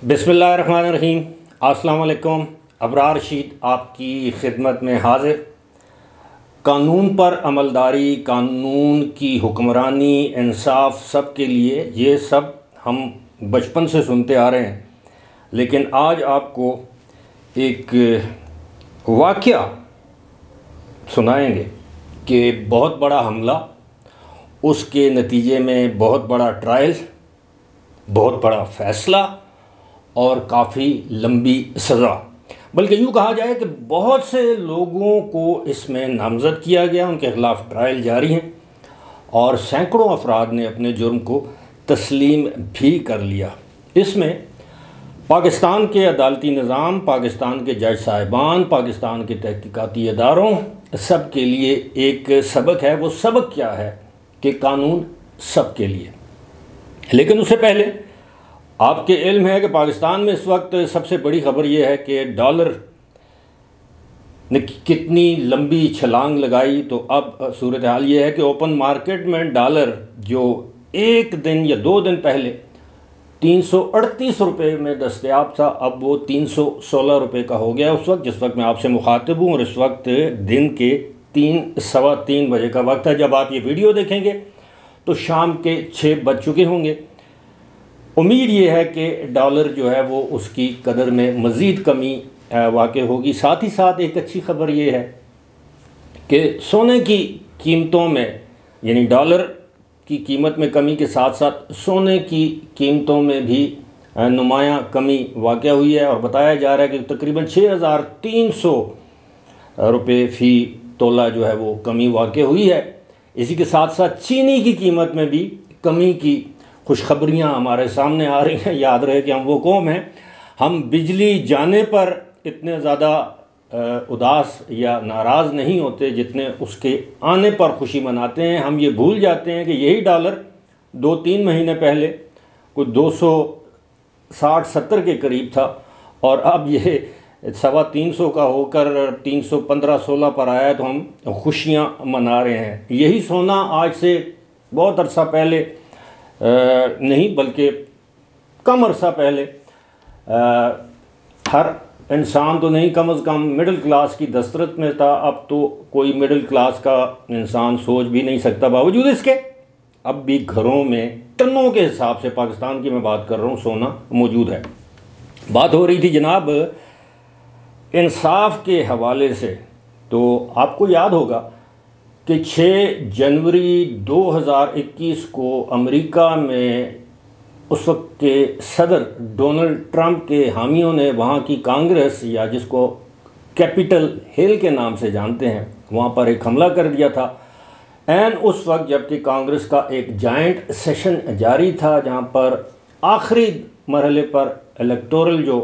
बिस्मिल्लाहिर्रहमानिर्रहीम। अस्सलाम वालेकुम। अबरार रशीद आपकी खिदमत में हाजिर। कानून पर अमलदारी, कानून की हुक्मरानी, इंसाफ सब के लिए, ये सब हम बचपन से सुनते आ रहे हैं। लेकिन आज आपको एक वाक़या सुनाएंगे कि बहुत बड़ा हमला, उसके नतीजे में बहुत बड़ा ट्रायल, बहुत बड़ा फ़ैसला और काफ़ी लंबी सज़ा। बल्कि यूँ कहा जाए कि बहुत से लोगों को इसमें नामज़द किया गया, उनके ख़िलाफ़ ट्रायल जारी हैं और सैकड़ों अफराद ने अपने जुर्म को तस्लीम भी कर लिया। इसमें पाकिस्तान के अदालती निज़ाम, पाकिस्तान के जज साहिबान, पाकिस्तान के तहकीकाती इदारों सब के लिए एक सबक है। वो सबक क्या है कि कानून सब के लिए। लेकिन उससे पहले आपके इल्म है कि पाकिस्तान में इस वक्त सबसे बड़ी ख़बर यह है कि डॉलर ने कितनी लंबी छलांग लगाई। तो अब सूरत हाल ये है कि ओपन मार्केट में डॉलर जो एक दिन या 2 दिन पहले 338 रुपये में दस्तयाब था, अब वो 316 रुपये का हो गया उस वक्त जिस वक्त मैं आपसे मुखातिब हूँ। और इस वक्त दिन के 3-3:15 बजे का वक्त है। जब आप ये वीडियो देखेंगे तो शाम के 6 बज चुके होंगे। उम्मीद ये है कि डॉलर जो है वो उसकी कदर में मज़ीद कमी वाक़ होगी। साथ ही साथ एक अच्छी ख़बर ये है कि सोने की कीमतों में, यानी डॉलर की कीमत में कमी के साथ साथ सोने की कीमतों में भी नुमायाँ कमी वाक़ हुई है। और बताया जा रहा है कि तकरीबन 6300 रुपये फ़ी तोला जो है वो कमी वाक़ हुई है। इसी के साथ साथ चीनी की कीमत में भी कमी की खुशखबरियाँ हमारे सामने आ रही हैं। याद रहे कि हम वो कौम हैं, हम बिजली जाने पर इतने ज़्यादा उदास या नाराज़ नहीं होते जितने उसके आने पर खुशी मनाते हैं। हम ये भूल जाते हैं कि यही डॉलर 2-3 महीने पहले कुछ 260-70 के करीब था और अब ये 350 का होकर 315-16 पर आया। तो हम खुशियाँ मना रहे हैं। यही सोना आज से बहुत अरसा पहले नहीं बल्कि कम अरसा पहले हर इंसान तो नहीं, कम से कम मिडिल क्लास की दस्तरत में था। अब तो कोई मिडिल क्लास का इंसान सोच भी नहीं सकता। बावजूद इसके अब भी घरों में टनों के हिसाब से, पाकिस्तान की मैं बात कर रहा हूँ, सोना मौजूद है। बात हो रही थी जनाब इंसाफ के हवाले से। तो आपको याद होगा कि 6 जनवरी 2021 को अमेरिका में उस वक्त के सदर डोनाल्ड ट्रंप के हामियों ने वहाँ की कांग्रेस, या जिसको कैपिटल हिल के नाम से जानते हैं, वहाँ पर एक हमला कर दिया था। एन उस वक्त जबकि कांग्रेस का एक जाइंट सेशन जारी था जहाँ पर आखिरी मरहले पर इलेक्टोरल जो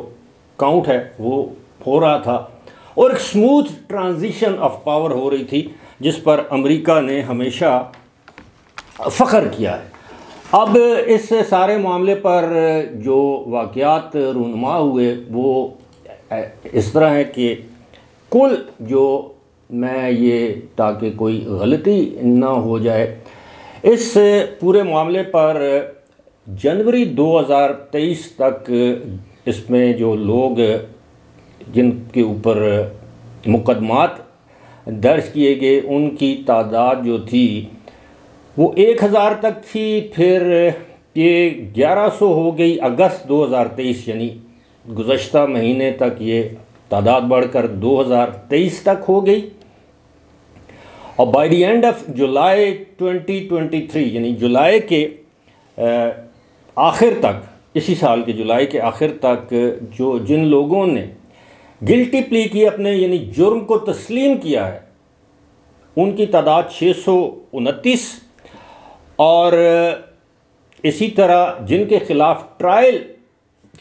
काउंट है वो हो रहा था और एक स्मूथ ट्रांजिशन ऑफ पावर हो रही थी जिस पर अमेरिका ने हमेशा फ़ख्र किया है। अब इस सारे मामले पर जो वाक़यात रूनुमा हुए वो इस तरह है कि कुल जो मैं ये, ताकि कोई गलती ना हो जाए, इस पूरे मामले पर जनवरी 2023 तक इसमें जो लोग जिनके ऊपर मुकदमात दर्ज किए गए उनकी तादाद जो थी वो 1000 तक थी। फिर ये 1100 हो गई अगस्त 2023, यानी गुज़श्ता महीने तक ये तादाद बढ़कर 2023 तक हो गई। और by the end of July 2023, यानी जुलाई के आखिर तक, इसी साल के जुलाई के आखिर तक जो जिन लोगों ने गिल्टी प्ली की, अपने यानी जुर्म को तस्लीम किया है, उनकी तादाद 629। और इसी तरह जिनके ख़िलाफ़ ट्रायल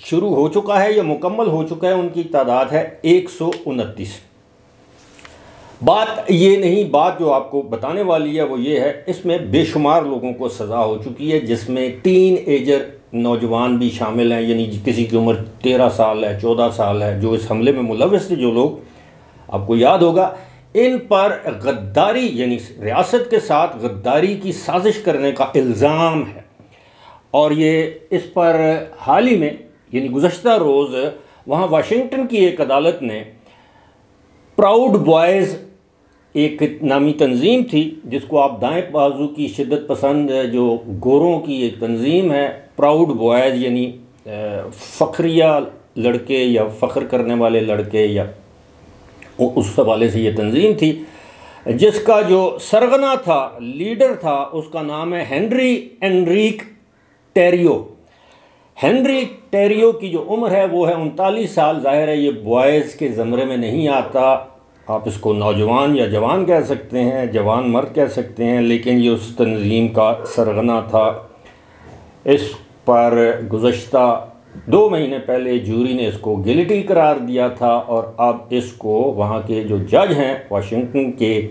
शुरू हो चुका है या मुकम्मल हो चुका है, उनकी तादाद है 129। बात ये नहीं, बात जो आपको बताने वाली है वो ये है, इसमें बेशुमार लोगों को सज़ा हो चुकी है जिसमें टीन एजर नौजवान भी शामिल हैं, यानी किसी की उम्र 13 साल है, 14 साल है, जो इस हमले में मुलव्वस थे। जो लोग, आपको याद होगा, इन पर गद्दारी, यानी रियासत के साथ गद्दारी की साजिश करने का इल्ज़ाम है। और ये इस पर हाल ही में यानी गुज़श्ता रोज़ वहाँ वाशिंगटन की एक अदालत ने प्राउड बॉयज़ एक नामी तंजीम थी, जिसको आप दाएं बाजू की शिद्दत पसंद जो गोरों की एक तंजीम है, प्राउड बॉयज़ यानी फ़ख्रिया लड़के या फ़ख्र करने वाले लड़के, या उस हवाले से ये तंजीम थी, जिसका जो सरगना था, लीडर था, उसका नाम है हेनरी एनरिक टेरियो। हेनरी टेरियो की जो उम्र है वो है 39 साल। ज़ाहिर है ये बॉयज़ के ज़मरे में नहीं आता, आप इसको नौजवान या जवान कह सकते हैं, जवान मर्द कह सकते हैं, लेकिन ये उस तंजीम का सरगना था। इस पर गुज़श्ता 2 महीने पहले जूरी ने इसको गिल्टी करार दिया था, और अब इसको वहाँ के जो जज हैं वाशिंगटन के,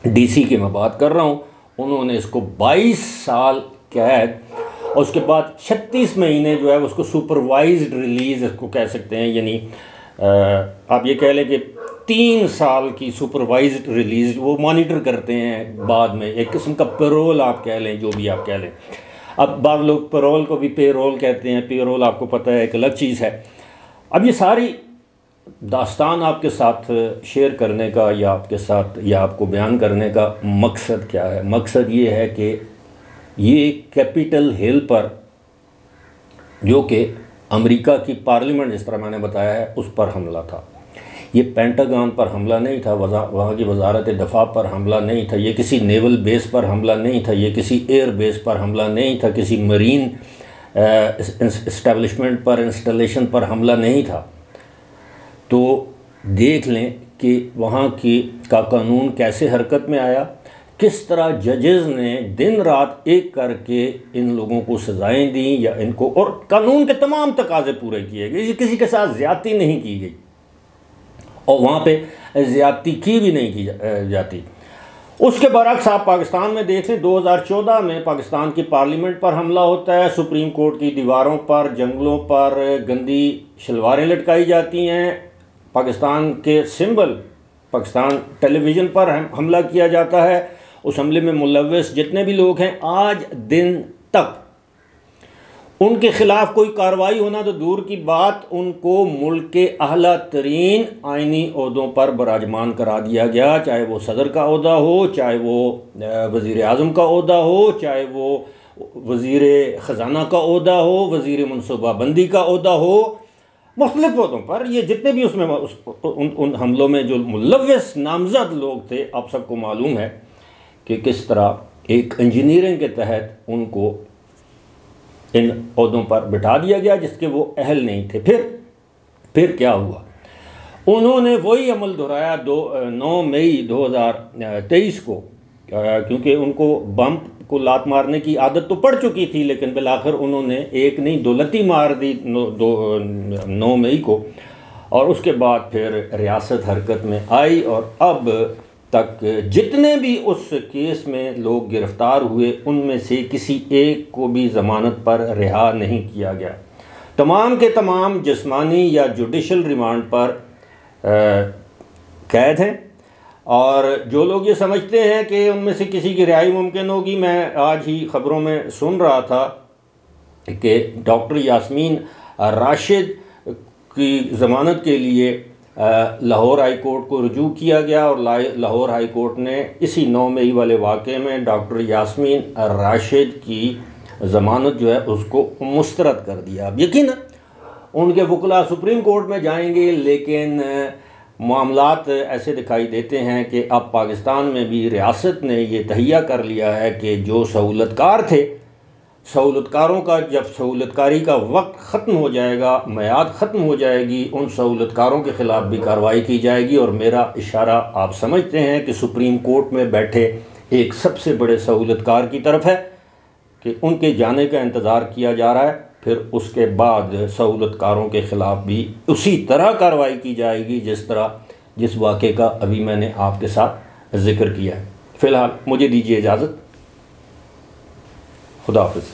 डीसी की मैं बात कर रहा हूँ, उन्होंने इसको 22 साल कैद और उसके बाद 36 महीने जो है उसको सुपरवाइज्ड रिलीज़ इसको कह सकते हैं, यानी आप ये कह लें कि 3 साल की सुपरवाइज्ड रिलीज़ वो मॉनिटर करते हैं बाद में, एक किस्म का पेरोल आप कह लें, जो भी आप कह लें। अब बाद लोग पेरोल को भी पेरोल कहते हैं, पेरोल आपको पता है एक अलग चीज़ है। अब ये सारी दास्तान आपके साथ शेयर करने का या आपके साथ या आपको बयान करने का मकसद क्या है? मकसद ये है कि ये कैपिटल हिल पर, जो कि अमेरिका की पार्लियामेंट जिस तरह मैंने बताया है उस पर हमला था, ये पेंटागन पर हमला नहीं था, वहाँ की वजारत दफ़ा पर हमला नहीं था, ये किसी नेवल बेस पर हमला नहीं था, ये किसी एयर बेस पर हमला नहीं था, किसी मरीन इस्टेब्लिशमेंट पर, इंस्टॉलेशन पर हमला नहीं था। तो देख लें कि वहाँ की का कानून कैसे हरकत में आया, किस तरह जजेज़ ने दिन रात एक करके इन लोगों को सज़ाएं दी, या इनको, और कानून के तमाम तकाज़े पूरे किए गए, किसी के साथ ज़्यादती नहीं की गई, और वहाँ पे ज़्यादती की भी नहीं की जाती। उसके बरक्स आप पाकिस्तान में देख लें, 2014 में पाकिस्तान की पार्लियामेंट पर हमला होता है, सुप्रीम कोर्ट की दीवारों पर, जंगलों पर गंदी शलवारें लटकाई जाती हैं, पाकिस्तान के सिंबल, पाकिस्तान टेलीविज़न पर हमला किया जाता है, उस हमले में मुलव्वस जितने भी लोग हैं, आज दिन तक उनके ख़िलाफ़ कोई कार्रवाई होना तो दूर की बात, उनको मुल्क के आला तरीन आइनी ओहदों पर बराजमान करा दिया गया, चाहे वो सदर का ओहदा हो, चाहे वो वज़ीर आज़म का ओहदा हो, चाहे वो वज़ीर ख़जाना का ओहदा हो, वज़ीर मनसूबाबंदी का ओहदा हो, मुख्तलिफ़ ओहदों पर ये जितने भी उसमें उन हमलों में जो मुलव्वस नामज़द लोग थे, आप सबको मालूम है कि किस तरह एक इंजीनियरिंग के तहत उनको इन ओहदों पर बिठा दिया गया जिसके वो अहल नहीं थे। फिर क्या हुआ, उन्होंने वही अमल दोहराया 9 मई 2023 को, क्योंकि उनको बम को लात मारने की आदत तो पड़ चुकी थी, लेकिन बिलाखिर उन्होंने एक नहीं 2 लत्ती मार दी 9 मई को, और उसके बाद फिर रियासत हरकत में आई, और अब तक जितने भी उस केस में लोग गिरफ़्तार हुए उनमें से किसी एक को भी ज़मानत पर रिहा नहीं किया गया। तमाम के तमाम जिस्मानी या जुडिशल रिमांड पर कैद हैं, और जो लोग ये समझते हैं कि उनमें से किसी की रिहाई मुमकिन होगी, मैं आज ही ख़बरों में सुन रहा था कि डॉक्टर यास्मीन राशिद की ज़मानत के लिए लाहौर हाई कोर्ट को रुजू किया गया, और लाहौर हाई कोर्ट ने इसी 9 मई वाले वाक़े में डॉक्टर यास्मीन राशिद की ज़मानत जो है उसको मुस्तरद कर दिया। अब यकीन उनके वकला सुप्रीम कोर्ट में जाएंगे, लेकिन मामलात ऐसे दिखाई देते हैं कि अब पाकिस्तान में भी रियासत ने ये तहिया कर लिया है कि जो सहूलतकार थे, सहूलतकारों का जब सहूलतकारी का वक्त ख़त्म हो जाएगा, मियाद ख़त्म हो जाएगी, उन सहूलतकारों के ख़िलाफ़ भी कार्रवाई की जाएगी। और मेरा इशारा आप समझते हैं कि सुप्रीम कोर्ट में बैठे एक सबसे बड़े सहूलतकार की तरफ है कि उनके जाने का इंतज़ार किया जा रहा है, फिर उसके बाद सहूलतकारों के ख़िलाफ़ भी उसी तरह कार्रवाई की जाएगी जिस वाक़े का अभी मैंने आपके साथ ज़िक्र किया है। फ़िलहाल मुझे दीजिए इजाज़त। खुदा हाफ़िज़।